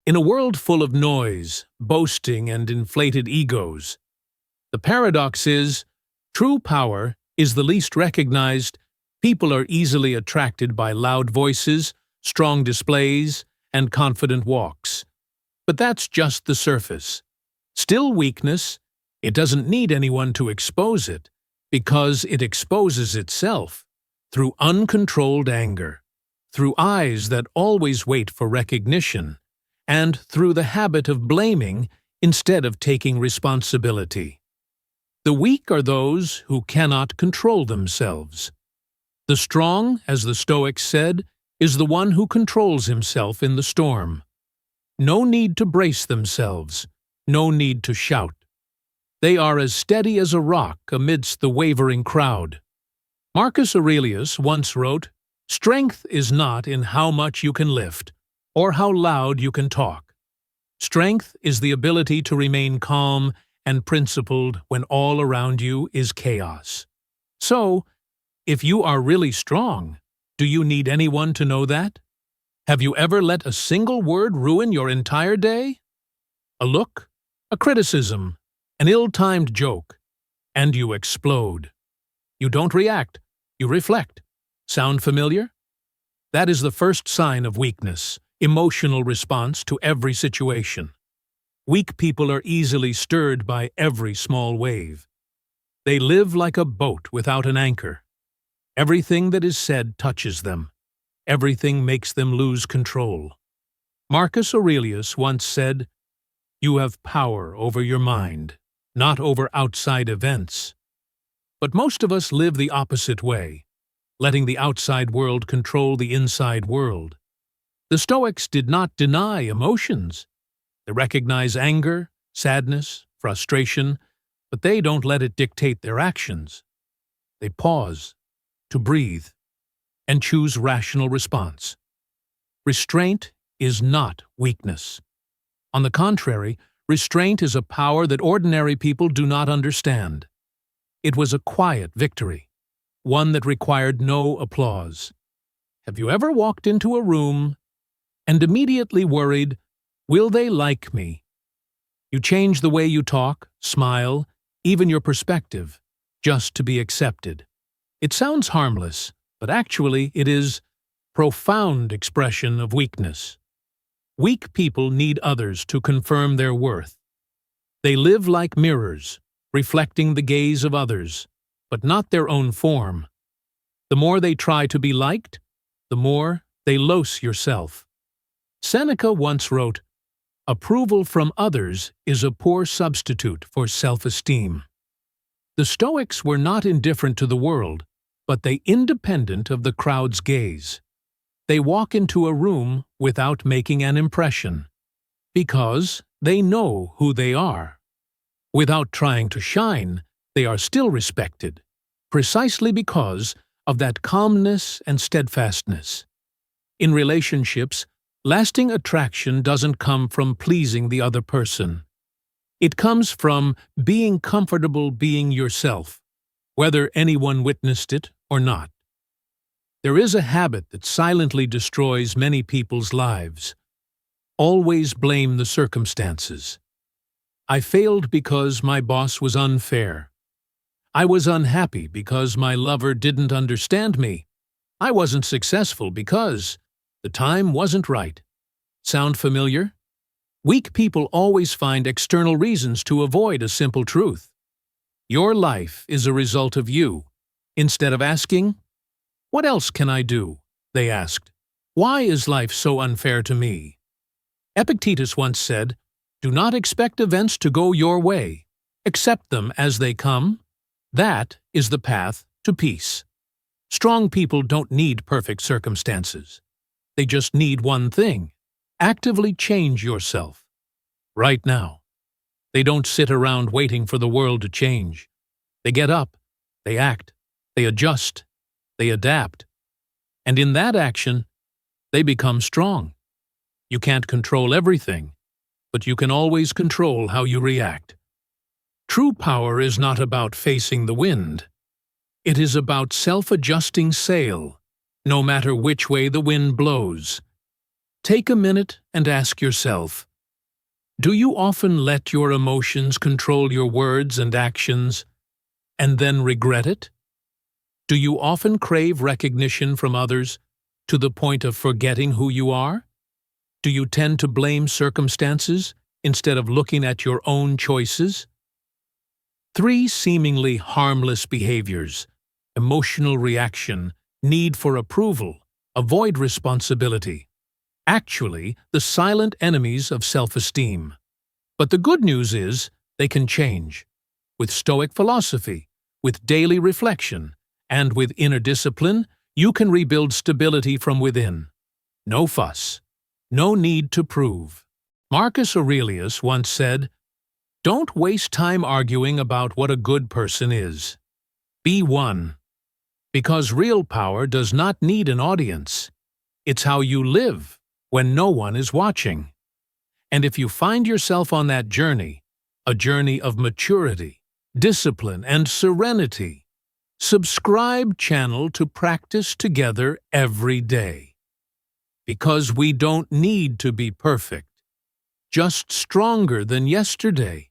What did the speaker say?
In a world full of noise, boasting, and inflated egos, the paradox is, true power is the least recognized. People are easily attracted by loud voices, strong displays, and confident walks. But that's just the surface. Still weakness, it doesn't need anyone to expose it, because it exposes itself through uncontrolled anger, through eyes that always wait for recognition, and through the habit of blaming instead of taking responsibility. The weak are those who cannot control themselves. The strong, as the Stoics said, is the one who controls himself in the storm. No need to brace themselves, no need to shout. They are as steady as a rock amidst the wavering crowd. Marcus Aurelius once wrote, "Strength is not in how much you can lift, or how loud you can talk. Strength is the ability to remain calm and principled when all around you is chaos." So, if you are really strong, do you need anyone to know that? Have you ever let a single word ruin your entire day? A look, a criticism, an ill-timed joke, and you explode. You don't react, you reflect. Sound familiar? That is the first sign of weakness, emotional response to every situation. Weak people are easily stirred by every small wave. They live like a boat without an anchor. Everything that is said touches them. Everything makes them lose control. Marcus Aurelius once said, "You have power over your mind, not over outside events." But most of us live the opposite way, letting the outside world control the inside world. The Stoics did not deny emotions. They recognize anger, sadness, frustration, but they don't let it dictate their actions. They pause to breathe and choose rational response. Restraint is not weakness. On the contrary, restraint is a power that ordinary people do not understand. It was a quiet victory, one that required no applause. Have you ever walked into a room and immediately worried, "Will they like me?" You change the way you talk, smile, even your perspective, just to be accepted. It sounds harmless, but actually it is profound expression of weakness. Weak people need others to confirm their worth. They live like mirrors, reflecting the gaze of others, but not their own form. The more they try to be liked, the more they lose yourself. Seneca once wrote, "Approval from others is a poor substitute for self-esteem." The Stoics were not indifferent to the world, but they independent of the crowd's gaze. They walk into a room without making an impression, because they know who they are. Without trying to shine, they are still respected, precisely because of that calmness and steadfastness. In relationships, lasting attraction doesn't come from pleasing the other person. It comes from being comfortable being yourself, whether anyone witnessed it or not. There is a habit that silently destroys many people's lives. Always blame the circumstances. I failed because my boss was unfair. I was unhappy because my lover didn't understand me. I wasn't successful because the time wasn't right. Sound familiar? Weak people always find external reasons to avoid a simple truth. Your life is a result of you. Instead of asking, "What else can I do?" they asked, "Why is life so unfair to me?" Epictetus once said, "Do not expect events to go your way. Accept them as they come. That is the path to peace." Strong people don't need perfect circumstances. They just need one thing: actively change yourself. Right now. They don't sit around waiting for the world to change. They get up, they act, they adjust, they adapt. And in that action, they become strong. You can't control everything, but you can always control how you react. True power is not about facing the wind. It is about self-adjusting sail, no matter which way the wind blows. Take a minute and ask yourself, do you often let your emotions control your words and actions and then regret it? Do you often crave recognition from others to the point of forgetting who you are? Do you tend to blame circumstances instead of looking at your own choices? 3 seemingly harmless behaviors: emotional reaction, need for approval, avoid responsibility. Actually, the silent enemies of self-esteem. But the good news is they can change. With Stoic philosophy, with daily reflection, and with inner discipline, you can rebuild stability from within. No fuss. No need to prove. Marcus Aurelius once said, "Don't waste time arguing about what a good person is. Be one." Because real power does not need an audience. It's how you live when no one is watching. And if you find yourself on that journey, a journey of maturity, discipline, and serenity, subscribe channel to practice together every day. Because we don't need to be perfect, just stronger than yesterday.